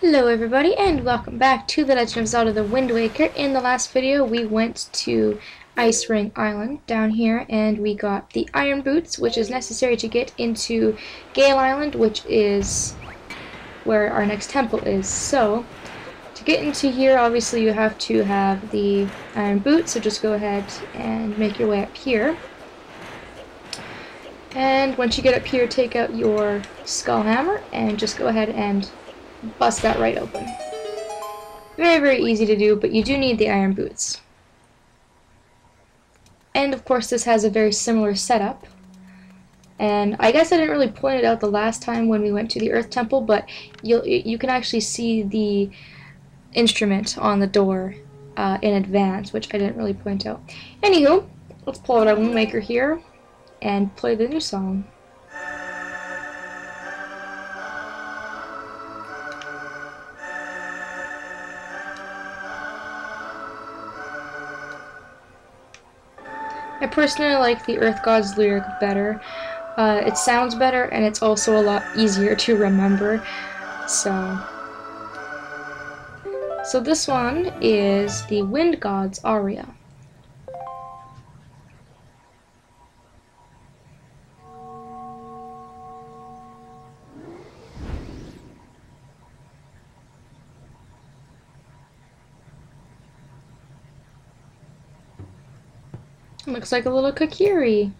Hello everybody and welcome back to The Legend of Zelda the Wind Waker. In the last video we went to Ice Ring Island down here and we got the iron boots, which is necessary to get into Gale Island, which is where our next temple is. So to get into here, obviously you have to have the iron boots, so just go ahead and make your way up here. And once you get up here, take out your skull hammer and just go ahead and bust that right open. Very, very easy to do, but you do need the iron boots. And of course this has a very similar setup. And I guess I didn't really point it out the last time when we went to the Earth Temple, but you can actually see the instrument on the door in advance, which I didn't really point out. Anywho, let's pull out our Wind Waker here and play the new song. I personally like the Earth God's lyric better. It sounds better and it's also a lot easier to remember. So this one is the Wind God's aria. Looks like a little Kokiri.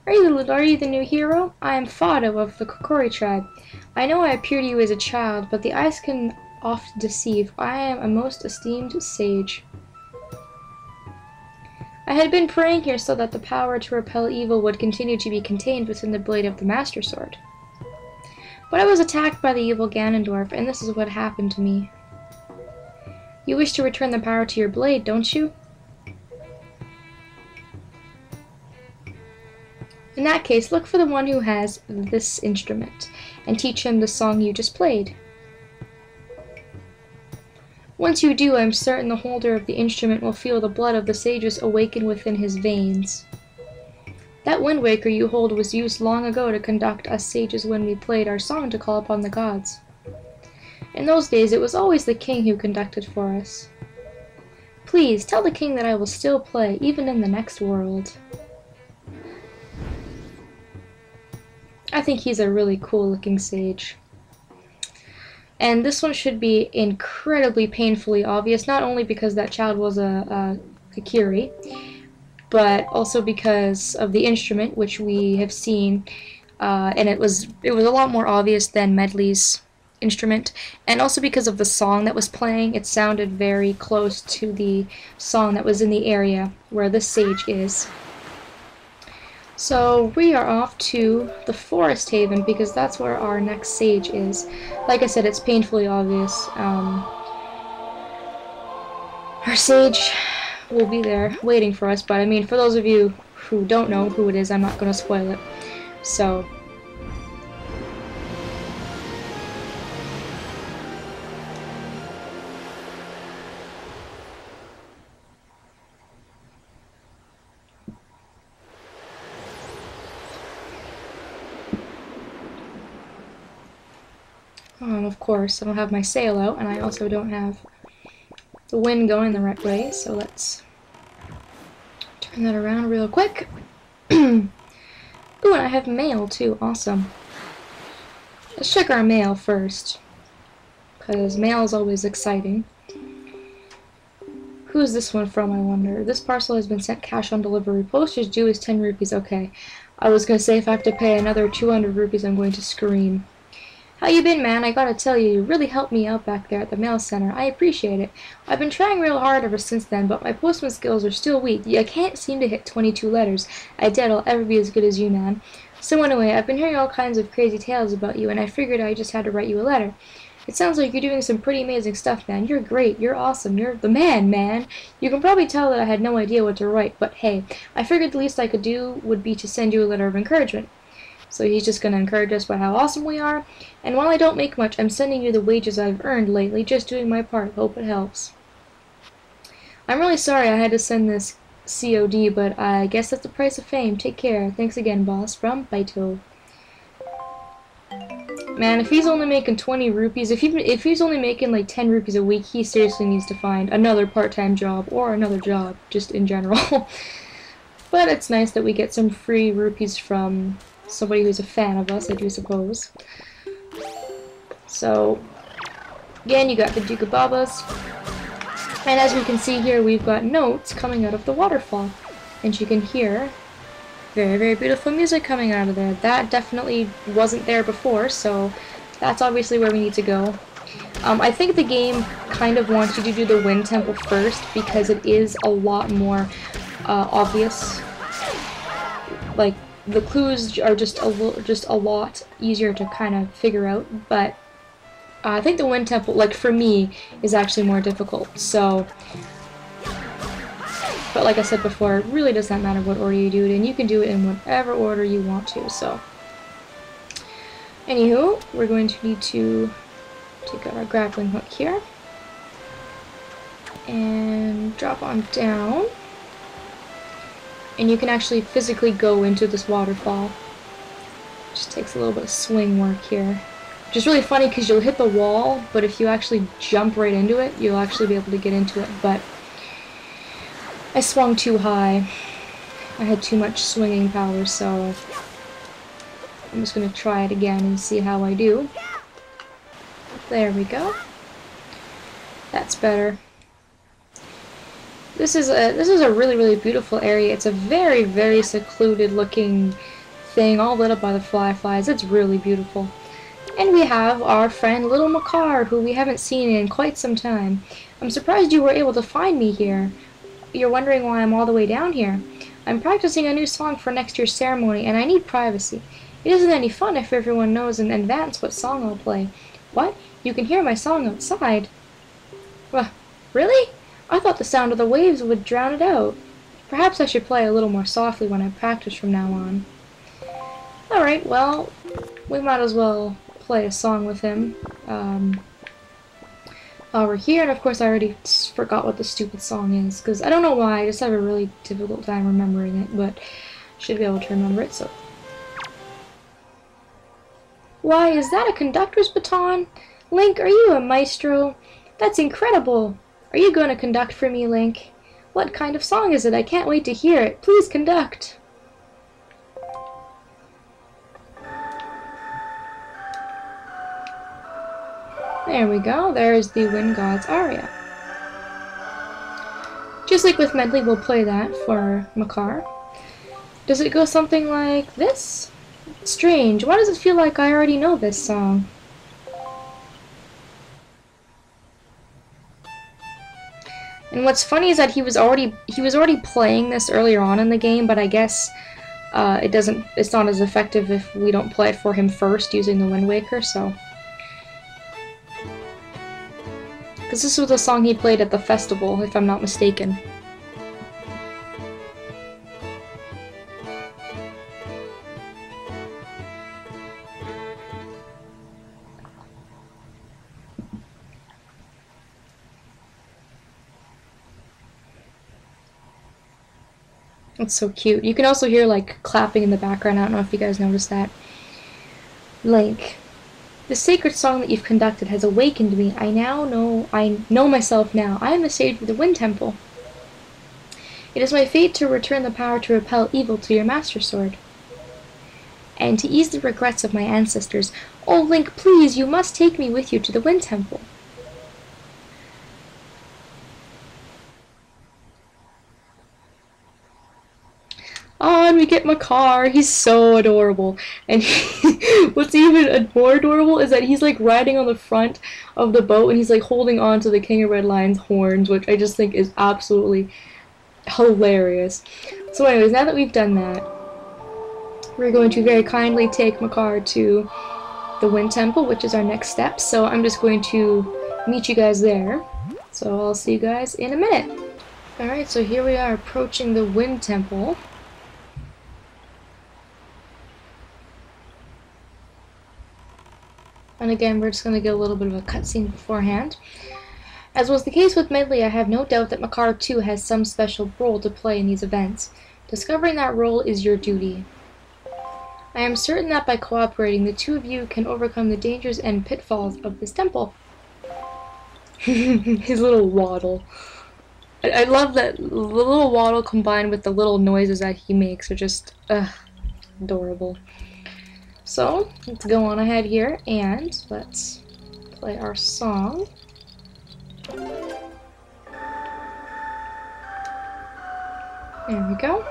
Are you the new hero? I am Fado of the Kokori tribe. I know I appear to you as a child, but the eyes can oft deceive. I am a most esteemed sage. I had been praying here so that the power to repel evil would continue to be contained within the blade of the Master Sword. But I was attacked by the evil Ganondorf, and this is what happened to me. You wish to return the power to your blade, don't you? In that case, look for the one who has this instrument, and teach him the song you just played. Once you do, I am certain the holder of the instrument will feel the blood of the sages awaken within his veins. That Wind Waker you hold was used long ago to conduct us sages when we played our song to call upon the gods. In those days, it was always the king who conducted for us. Please, tell the king that I will still play, even in the next world. I think he's a really cool looking sage. And this one should be incredibly painfully obvious, not only because that child was a Kokiri, but also because of the instrument, which we have seen, and it was a lot more obvious than Medley's instrument, and also because of the song that was playing. It sounded very close to the song that was in the area where this sage is. So we are off to the Forest Haven because that's where our next sage is. Like I said, it's painfully obvious. Our sage will be there waiting for us, but I mean, for those of you who don't know who it is, I'm not going to spoil it. So of course, I don't have my sail out, and I also don't have the wind going the right way, so let's turn that around real quick. Ooh, and I have mail too, awesome. Let's check our mail first, because mail is always exciting. Who is this one from, I wonder? This parcel has been sent cash on delivery. Postage due is 10 rupees, okay. I was going to say if I have to pay another 200 rupees, I'm going to scream. How you been, man? I gotta tell you, you really helped me out back there at the mail center. I appreciate it. I've been trying real hard ever since then, but my postman skills are still weak. I can't seem to hit 22 letters. I doubt I'll ever be as good as you, man. So anyway, I've been hearing all kinds of crazy tales about you, and I figured I just had to write you a letter. It sounds like you're doing some pretty amazing stuff, man. You're great. You're awesome. You're the man. You can probably tell that I had no idea what to write, but hey, I figured the least I could do would be to send you a letter of encouragement. So he's just going to encourage us about how awesome we are. And while I don't make much, I'm sending you the wages I've earned lately, just doing my part. Hope it helps. I'm really sorry I had to send this COD, but I guess that's the price of fame. Take care. Thanks again, boss. From Baito. Man, if he's only making 20 rupees, if he's only making like 10 rupees a week, he seriously needs to find another part-time job or another job, just in general. But it's nice that we get some free rupees from somebody who's a fan of us, I do suppose. So, again, you got the Duke of Babas. And as we can see here, we've got notes coming out of the waterfall. And you can hear very, very beautiful music coming out of there. That definitely wasn't there before, so that's obviously where we need to go. I think the game kind of wants you to do the Wind Temple first because it is a lot more obvious. Like, the clues are just a lot easier to kind of figure out, but I think the Wind Temple, like for me, is actually more difficult, so... But like I said before, it really does not matter what order you do it in. You can do it in whatever order you want to, so... Anywho, we're going to need to take out our grappling hook here. And drop on down. And you can actually physically go into this waterfall. Just takes a little bit of swing work here. Which is really funny because you'll hit the wall, but if you actually jump right into it, you'll actually be able to get into it. But I swung too high. I had too much swinging power, so I'm just going to try it again and see how I do. There we go. That's better. This is a really, really beautiful area. It's a very, very secluded looking thing, all lit up by the flies. It's really beautiful. And we have our friend Little Makar, who we haven't seen in quite some time. I'm surprised you were able to find me here. You're wondering why I'm all the way down here. I'm practicing a new song for next year's ceremony, and I need privacy. It isn't any fun if everyone knows in advance what song I'll play. What? You can hear my song outside? Well, really? I thought the sound of the waves would drown it out. Perhaps I should play a little more softly when I practice from now on. Alright, well, we might as well play a song with him. While we're here, and of course I already forgot what the stupid song is, because I don't know why, I just have a really difficult time remembering it, but should be able to remember it, so. Why, is that a conductor's baton? Link, are you a maestro? That's incredible! Are you going to conduct for me, Link? What kind of song is it? I can't wait to hear it. Please conduct! There we go, there's the Wind God's aria. Just like with Medley, we'll play that for Makar. Does it go something like this? Strange, why does it feel like I already know this song? And what's funny is that he was already playing this earlier on in the game, but I guess it's not as effective if we don't play it for him first using the Wind Waker, so. Because this was a song he played at the festival, if I'm not mistaken. It's so cute. You can also hear like clapping in the background. I don't know if you guys noticed that. Link. The sacred song that you've conducted has awakened me. I know myself now. I am the sage of the Wind Temple. It is my fate to return the power to repel evil to your master sword. And to ease the regrets of my ancestors. Oh, Link, please, you must take me with you to the Wind Temple. On we get Makar. He's so adorable. And what's even more adorable is that he's like riding on the front of the boat and he's like holding on to the King of Red Lion's horns, which I just think is absolutely hilarious. So anyways, now that we've done that, we're going to very kindly take Makar to the Wind Temple, which is our next step. So I'm just going to meet you guys there. So I'll see you guys in a minute. Alright, so here we are approaching the Wind Temple. And again, we're just going to get a little bit of a cutscene beforehand. As was the case with Medley, I have no doubt that Makar too has some special role to play in these events. Discovering that role is your duty. I am certain that by cooperating, the two of you can overcome the dangers and pitfalls of this temple. His little waddle. I love that the little waddle combined with the little noises that he makes are just adorable. So, let's go on ahead here and let's play our song. There we go.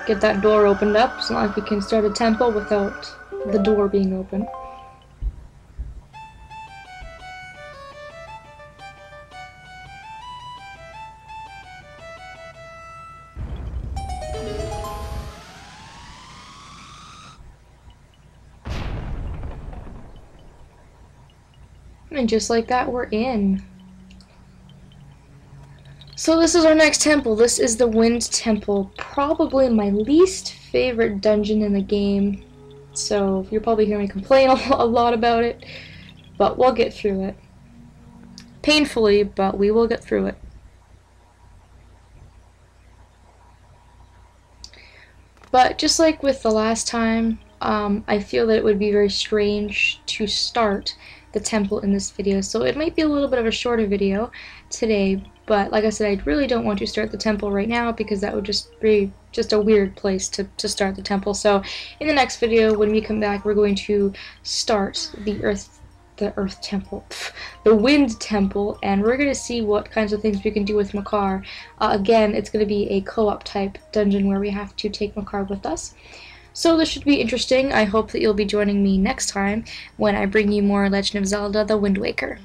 Get that door opened up. It's not like we can start a temple without the door being open. And just like that, we're in. So this is our next temple. This is the Wind Temple. Probably my least favorite dungeon in the game. So you'll probably hear me complain a lot about it. But we'll get through it. Painfully, but we will get through it. But just like with the last time, I feel that it would be very strange to start the temple in this video. So it might be a little bit of a shorter video today. But like I said, I really don't want to start the temple right now because that would just be just a weird place to start the temple. So in the next video, when we come back, we're going to start the Earth Temple, the Wind Temple, and we're going to see what kinds of things we can do with Makar. Again, it's going to be a co-op type dungeon where we have to take Makar with us. So this should be interesting. I hope that you'll be joining me next time when I bring you more Legend of Zelda: The Wind Waker.